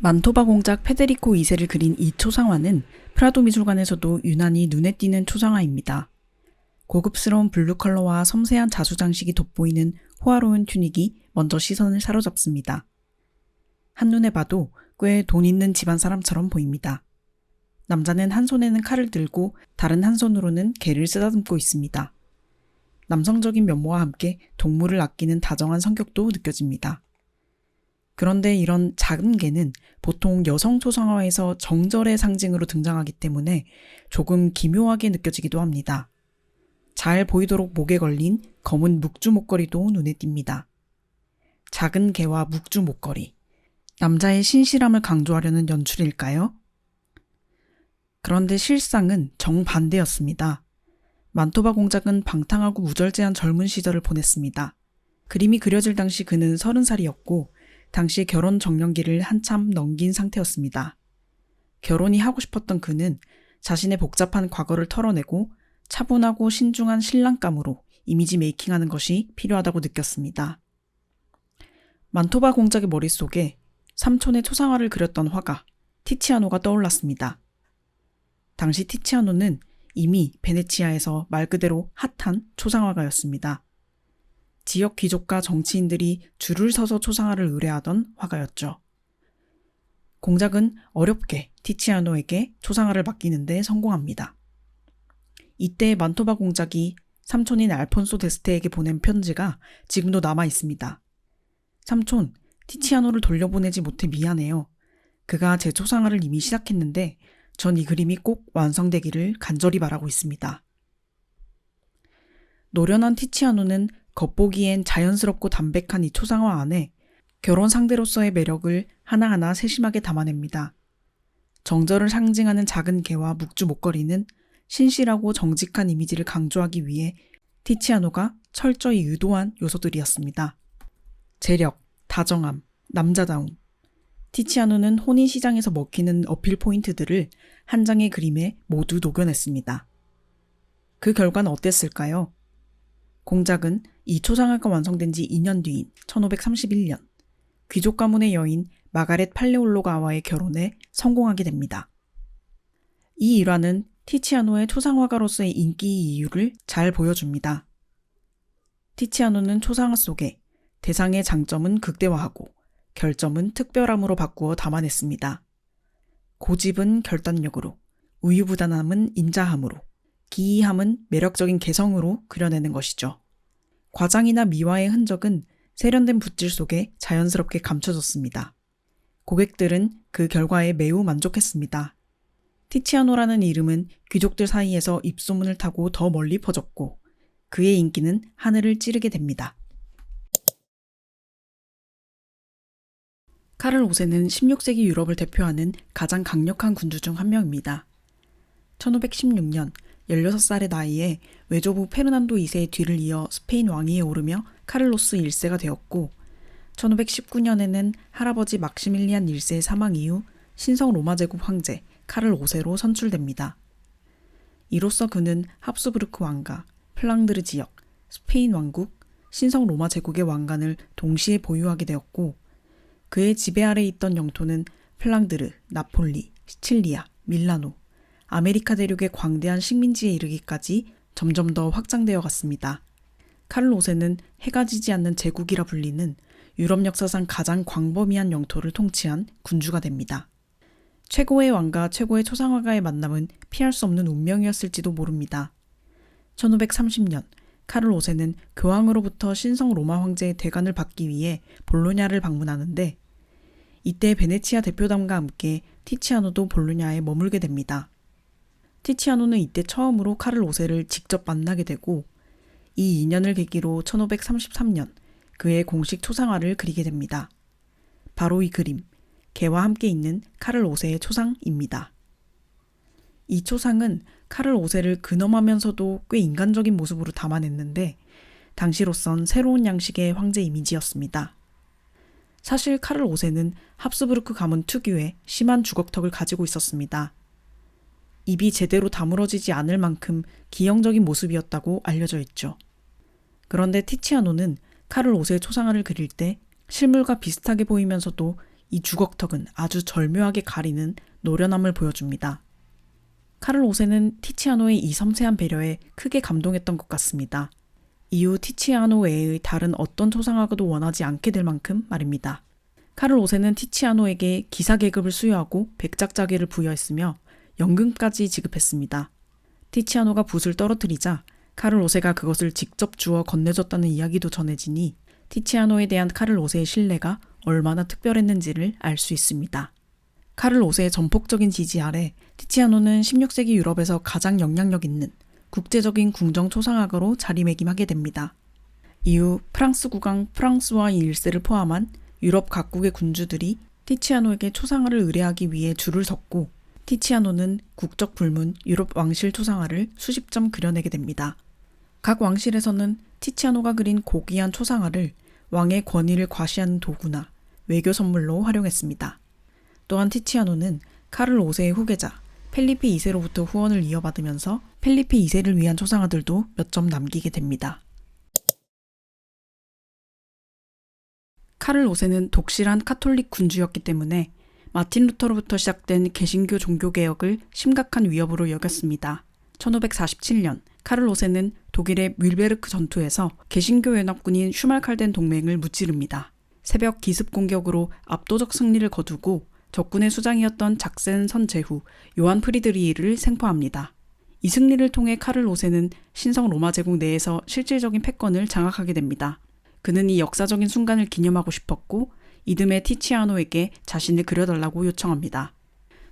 만토바 공작 페데리코 2세를 그린 이 초상화는 프라도 미술관에서도 유난히 눈에 띄는 초상화입니다. 고급스러운 블루 컬러와 섬세한 자수 장식이 돋보이는 호화로운 튜닉이 먼저 시선을 사로잡습니다. 한눈에 봐도 꽤 돈 있는 집안 사람처럼 보입니다. 남자는 한 손에는 칼을 들고 다른 한 손으로는 개를 쓰다듬고 있습니다. 남성적인 면모와 함께 동물을 아끼는 다정한 성격도 느껴집니다. 그런데 이런 작은 개는 보통 여성 초상화에서 정절의 상징으로 등장하기 때문에 조금 기묘하게 느껴지기도 합니다. 잘 보이도록 목에 걸린 검은 묵주 목걸이도 눈에 띕니다. 작은 개와 묵주 목걸이, 남자의 신실함을 강조하려는 연출일까요? 그런데 실상은 정반대였습니다. 만토바 공작은 방탕하고 무절제한 젊은 시절을 보냈습니다. 그림이 그려질 당시 그는 30살이었고 당시 결혼 정년기를 한참 넘긴 상태였습니다. 결혼이 하고 싶었던 그는 자신의 복잡한 과거를 털어내고 차분하고 신중한 신랑감으로 이미지 메이킹하는 것이 필요하다고 느꼈습니다. 만토바 공작의 머릿속에 삼촌의 초상화를 그렸던 화가 티치아노가 떠올랐습니다. 당시 티치아노는 이미 베네치아에서 말 그대로 핫한 초상화가였습니다. 지역 귀족과 정치인들이 줄을 서서 초상화를 의뢰하던 화가였죠. 공작은 어렵게 티치아노에게 초상화를 맡기는 데 성공합니다. 이때 만토바 공작이 삼촌인 알폰소 데스테에게 보낸 편지가 지금도 남아 있습니다. 삼촌, 티치아노를 돌려보내지 못해 미안해요. 그가 제 초상화를 이미 시작했는데 전 이 그림이 꼭 완성되기를 간절히 바라고 있습니다. 노련한 티치아노는 겉보기엔 자연스럽고 담백한 이 초상화 안에 결혼 상대로서의 매력을 하나하나 세심하게 담아냅니다. 정절을 상징하는 작은 개와 묵주 목걸이는 신실하고 정직한 이미지를 강조하기 위해 티치아노가 철저히 의도한 요소들이었습니다. 재력, 다정함, 남자다움. 티치아노는 혼인시장에서 먹히는 어필 포인트들을 한 장의 그림에 모두 녹여냈습니다. 그 결과는 어땠을까요? 공작은 이 초상화가 완성된 지 2년 뒤인 1531년 귀족 가문의 여인 마가렛 팔레올로가와의 결혼에 성공하게 됩니다. 이 일화는 티치아노의 초상화가로서의 인기 이유를 잘 보여줍니다. 티치아노는 초상화 속에 대상의 장점은 극대화하고 결점은 특별함으로 바꾸어 담아냈습니다. 고집은 결단력으로, 우유부단함은 인자함으로, 기이함은 매력적인 개성으로 그려내는 것이죠. 과장이나 미화의 흔적은 세련된 붓질 속에 자연스럽게 감춰졌습니다. 고객들은 그 결과에 매우 만족했습니다. 티치아노라는 이름은 귀족들 사이에서 입소문을 타고 더 멀리 퍼졌고 그의 인기는 하늘을 찌르게 됩니다. 카를 5세는 16세기 유럽을 대표하는 가장 강력한 군주 중 한 명입니다. 1516년 16살의 나이에 외조부 페르난도 2세의 뒤를 이어 스페인 왕위에 오르며 카를로스 1세가 되었고 1519년에는 할아버지 막시밀리안 1세의 사망 이후 신성 로마 제국 황제 카를 5세로 선출됩니다. 이로써 그는 합스부르크 왕가, 플랑드르 지역, 스페인 왕국, 신성 로마 제국의 왕관을 동시에 보유하게 되었고 그의 지배 아래 있던 영토는 플랑드르, 나폴리, 시칠리아, 밀라노, 아메리카 대륙의 광대한 식민지에 이르기까지 점점 더 확장되어 갔습니다. 카를 5세는 해가 지지 않는 제국이라 불리는 유럽 역사상 가장 광범위한 영토를 통치한 군주가 됩니다. 최고의 왕과 최고의 초상화가의 만남은 피할 수 없는 운명이었을지도 모릅니다. 1530년 카를 5세는 교황으로부터 신성 로마 황제의 대관을 받기 위해 볼로냐를 방문하는데 이때 베네치아 대표단과 함께 티치아노도 볼로냐에 머물게 됩니다. 티치아노는 이때 처음으로 카를 5세를 직접 만나게 되고 이 인연을 계기로 1533년 그의 공식 초상화를 그리게 됩니다. 바로 이 그림, 개와 함께 있는 카를 5세의 초상입니다. 이 초상은 카를 5세를 근엄하면서도 꽤 인간적인 모습으로 담아냈는데 당시로선 새로운 양식의 황제 이미지였습니다. 사실 카를 5세는 합스부르크 가문 특유의 심한 주걱턱을 가지고 있었습니다. 입이 제대로 다물어지지 않을 만큼 기형적인 모습이었다고 알려져 있죠. 그런데 티치아노는 카를 5세의 초상화를 그릴 때 실물과 비슷하게 보이면서도 이 주걱턱은 아주 절묘하게 가리는 노련함을 보여줍니다. 카를 5세는 티치아노의 이 섬세한 배려에 크게 감동했던 것 같습니다. 이후 티치아노 외의 다른 어떤 초상화가도 원하지 않게 될 만큼 말입니다. 카를 5세는 티치아노에게 기사 계급을 수여하고 백작자계를 부여했으며 연금까지 지급했습니다. 티치아노가 붓을 떨어뜨리자 카를 5세가 그것을 직접 주어 건네줬다는 이야기도 전해지니 티치아노에 대한 카를 5세의 신뢰가 얼마나 특별했는지를 알 수 있습니다. 카를 5세의 전폭적인 지지 아래 티치아노는 16세기 유럽에서 가장 영향력 있는 국제적인 궁정 초상화가로 자리매김하게 됩니다. 이후 프랑스 국왕 프랑스와 1세를 포함한 유럽 각국의 군주들이 티치아노에게 초상화를 의뢰하기 위해 줄을 섰고 티치아노는 국적 불문 유럽 왕실 초상화를 수십 점 그려내게 됩니다. 각 왕실에서는 티치아노가 그린 고귀한 초상화를 왕의 권위를 과시하는 도구나 외교 선물로 활용했습니다. 또한 티치아노는 카를 5세의 후계자 펠리페 2세로부터 후원을 이어받으면서 펠리페 2세를 위한 초상화들도 몇 점 남기게 됩니다. 카를 5세는 독실한 카톨릭 군주였기 때문에 마틴 루터로부터 시작된 개신교 종교개혁을 심각한 위협으로 여겼습니다. 1547년 카를 5세는 독일의 뮬베르크 전투에서 개신교 연합군인 슈말칼덴 동맹을 무찌릅니다. 새벽 기습 공격으로 압도적 승리를 거두고 적군의 수장이었던 작센 선제후 요한 프리드리히를 생포합니다. 이 승리를 통해 카를 5세는 신성 로마 제국 내에서 실질적인 패권을 장악하게 됩니다. 그는 이 역사적인 순간을 기념하고 싶었고 이듬해 티치아노에게 자신을 그려달라고 요청합니다.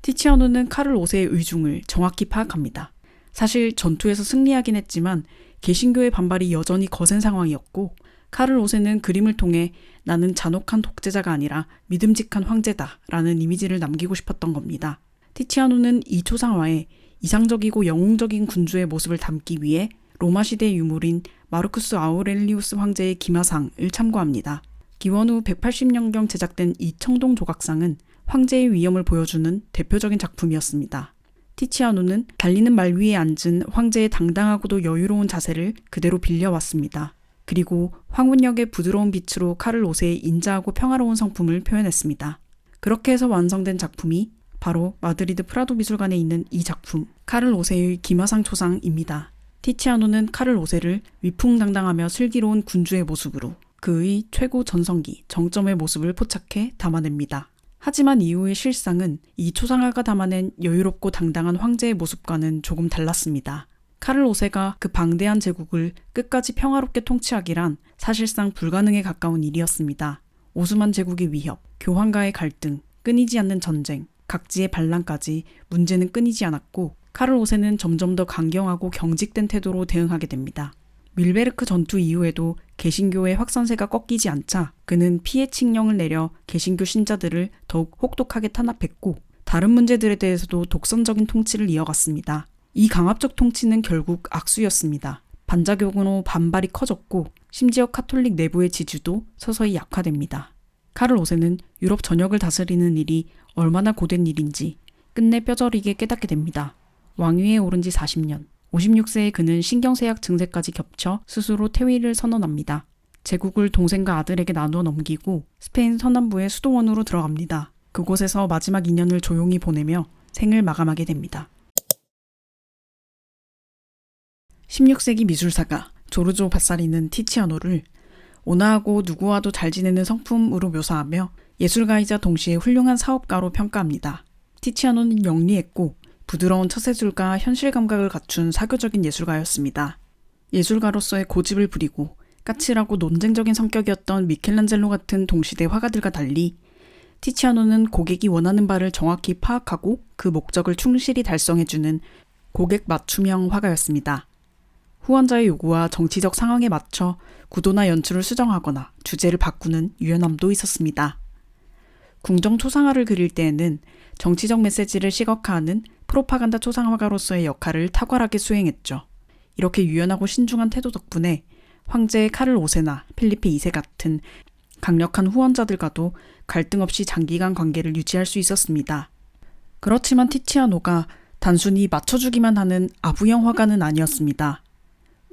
티치아노는 카를 5세의 의중을 정확히 파악합니다. 사실 전투에서 승리하긴 했지만 개신교의 반발이 여전히 거센 상황이었고 카를 5세는 그림을 통해 나는 잔혹한 독재자가 아니라 믿음직한 황제다 라는 이미지를 남기고 싶었던 겁니다. 티치아노는 이 초상화에 이상적이고 영웅적인 군주의 모습을 담기 위해 로마 시대의 유물인 마르쿠스 아우렐리우스 황제의 기마상을 참고합니다. 기원 후 180년경 제작된 이 청동 조각상은 황제의 위엄을 보여주는 대표적인 작품이었습니다. 티치아노는 달리는 말 위에 앉은 황제의 당당하고도 여유로운 자세를 그대로 빌려왔습니다. 그리고 황혼역의 부드러운 빛으로 카를 5세의 인자하고 평화로운 성품을 표현했습니다. 그렇게 해서 완성된 작품이 바로 마드리드 프라도 미술관에 있는 이 작품, 카를 5세의 기마상 초상입니다. 티치아노는 카를 5세를 위풍당당하며 슬기로운 군주의 모습으로 그의 최고 전성기, 정점의 모습을 포착해 담아냅니다. 하지만 이후의 실상은 이 초상화가 담아낸 여유롭고 당당한 황제의 모습과는 조금 달랐습니다. 카를 5세가 그 방대한 제국을 끝까지 평화롭게 통치하기란 사실상 불가능에 가까운 일이었습니다. 오스만 제국의 위협, 교황과의 갈등, 끊이지 않는 전쟁, 각지의 반란까지 문제는 끊이지 않았고 카를 5세는 점점 더 강경하고 경직된 태도로 대응하게 됩니다. 밀베르크 전투 이후에도 개신교의 확산세가 꺾이지 않자 그는 피해 칙령을 내려 개신교 신자들을 더욱 혹독하게 탄압했고 다른 문제들에 대해서도 독선적인 통치를 이어갔습니다. 이 강압적 통치는 결국 악수였습니다. 반자교으로 반발이 커졌고 심지어 카톨릭 내부의 지지도 서서히 약화됩니다. 카를 5세는 유럽 전역을 다스리는 일이 얼마나 고된 일인지 끝내 뼈저리게 깨닫게 됩니다. 왕위에 오른 지 40년, 56세에 그는 신경쇠약 증세까지 겹쳐 스스로 퇴위를 선언합니다. 제국을 동생과 아들에게 나누어 넘기고 스페인 서남부의 수도원으로 들어갑니다. 그곳에서 마지막 2년을 조용히 보내며 생을 마감하게 됩니다. 16세기 미술사가 조르조 바사리는 티치아노를 온화하고 누구와도 잘 지내는 성품으로 묘사하며 예술가이자 동시에 훌륭한 사업가로 평가합니다. 티치아노는 영리했고 부드러운 처세술과 현실 감각을 갖춘 사교적인 예술가였습니다. 예술가로서의 고집을 부리고 까칠하고 논쟁적인 성격이었던 미켈란젤로 같은 동시대 화가들과 달리 티치아노는 고객이 원하는 바를 정확히 파악하고 그 목적을 충실히 달성해주는 고객 맞춤형 화가였습니다. 후원자의 요구와 정치적 상황에 맞춰 구도나 연출을 수정하거나 주제를 바꾸는 유연함도 있었습니다. 궁정 초상화를 그릴 때에는 정치적 메시지를 시각화하는 프로파간다 초상화가로서의 역할을 탁월하게 수행했죠. 이렇게 유연하고 신중한 태도 덕분에 황제 카를 5세나 필리페 2세 같은 강력한 후원자들과도 갈등 없이 장기간 관계를 유지할 수 있었습니다. 그렇지만 티치아노가 단순히 맞춰주기만 하는 아부형 화가는 아니었습니다.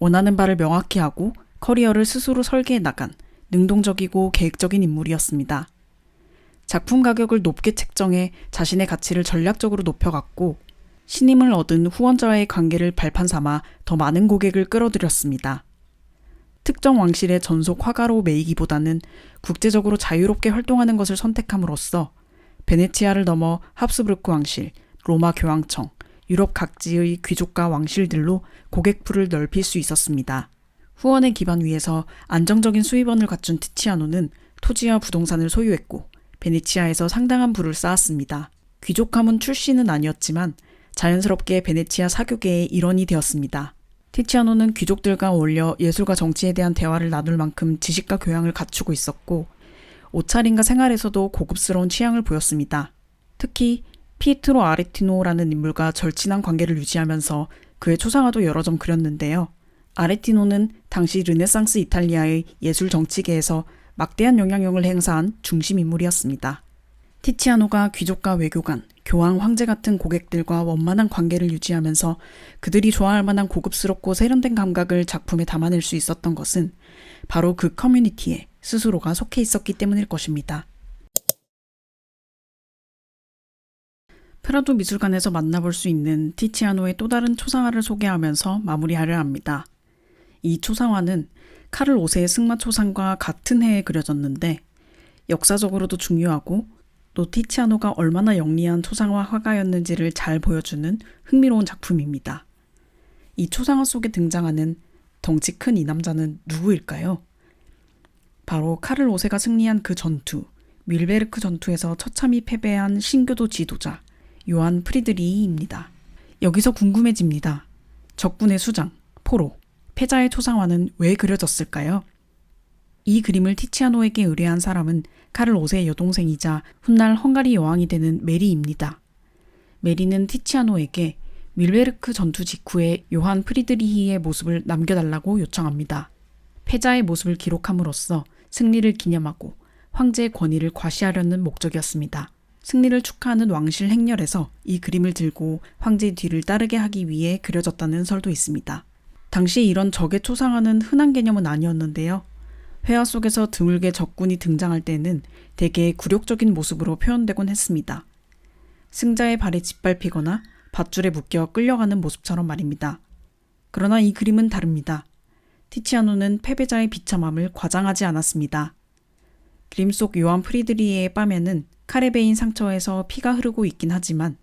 원하는 바를 명확히 하고 커리어를 스스로 설계해 나간 능동적이고 계획적인 인물이었습니다. 작품 가격을 높게 책정해 자신의 가치를 전략적으로 높여갔고 신임을 얻은 후원자와의 관계를 발판 삼아 더 많은 고객을 끌어들였습니다. 특정 왕실의 전속 화가로 매이기보다는 국제적으로 자유롭게 활동하는 것을 선택함으로써 베네치아를 넘어 합스부르크 왕실, 로마 교황청, 유럽 각지의 귀족과 왕실들로 고객풀을 넓힐 수 있었습니다. 후원의 기반 위에서 안정적인 수입원을 갖춘 티치아노는 토지와 부동산을 소유했고 베네치아에서 상당한 부를 쌓았습니다. 귀족 가문 출신은 아니었지만 자연스럽게 베네치아 사교계의 일원이 되었습니다. 티치아노는 귀족들과 어울려 예술과 정치에 대한 대화를 나눌 만큼 지식과 교양을 갖추고 있었고 옷차림과 생활에서도 고급스러운 취향을 보였습니다. 특히 피에트로 아레티노라는 인물과 절친한 관계를 유지하면서 그의 초상화도 여러 점 그렸는데요. 아레티노는 당시 르네상스 이탈리아의 예술 정치계에서 막대한 영향력을 행사한 중심 인물이었습니다. 티치아노가 귀족과 외교관, 교황, 황제 같은 고객들과 원만한 관계를 유지하면서 그들이 좋아할 만한 고급스럽고 세련된 감각을 작품에 담아낼 수 있었던 것은 바로 그 커뮤니티에 스스로가 속해 있었기 때문일 것입니다. 프라도 미술관에서 만나볼 수 있는 티치아노의 또 다른 초상화를 소개하면서 마무리하려 합니다. 이 초상화는 카를 5세의 승마 초상과 같은 해에 그려졌는데 역사적으로도 중요하고 또 티치아노가 얼마나 영리한 초상화 화가였는지를 잘 보여주는 흥미로운 작품입니다. 이 초상화 속에 등장하는 덩치 큰 이 남자는 누구일까요? 바로 카를 5세가 승리한 그 전투, 뮬베르크 전투에서 처참히 패배한 신교도 지도자 요한 프리드리히입니다. 여기서 궁금해집니다. 적군의 수장, 포로, 패자의 초상화는 왜 그려졌을까요? 이 그림을 티치아노에게 의뢰한 사람은 카를 5세의 여동생이자 훗날 헝가리 여왕이 되는 메리입니다. 메리는 티치아노에게 뮬베르크 전투 직후에 요한 프리드리히의 모습을 남겨달라고 요청합니다. 패자의 모습을 기록함으로써 승리를 기념하고 황제의 권위를 과시하려는 목적이었습니다. 승리를 축하하는 왕실 행렬에서 이 그림을 들고 황제의 뒤를 따르게 하기 위해 그려졌다는 설도 있습니다. 당시 이런 적의 초상화는 흔한 개념은 아니었는데요. 회화 속에서 드물게 적군이 등장할 때는 대개 굴욕적인 모습으로 표현되곤 했습니다. 승자의 발에 짓밟히거나 밧줄에 묶여 끌려가는 모습처럼 말입니다. 그러나 이 그림은 다릅니다. 티치아노는 패배자의 비참함을 과장하지 않았습니다. 그림 속 요한 프리드리히의 뺨에는 칼에 베인 상처에서 피가 흐르고 있긴 하지만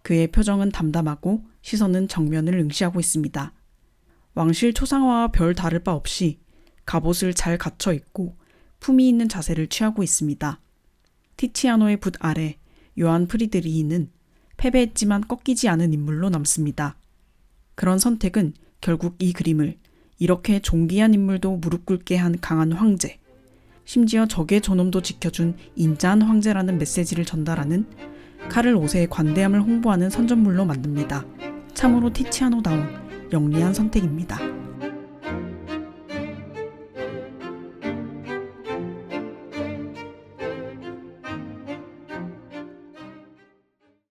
그의 표정은 담담하고 시선은 정면을 응시하고 있습니다. 왕실 초상화와 별 다를 바 없이 갑옷을 잘 갖춰 입고 품위 있는 자세를 취하고 있습니다. 티치아노의 붓 아래 요한 프리드리히는 패배했지만 꺾이지 않은 인물로 남습니다. 그런 선택은 결국 이 그림을 이렇게 존귀한 인물도 무릎 꿇게 한 강한 황제, 심지어 적의 존엄도 지켜준 인자한 황제라는 메시지를 전달하는 카를 5세의 관대함을 홍보하는 선전물로 만듭니다. 참으로 티치아노다운 영리한 선택입니다.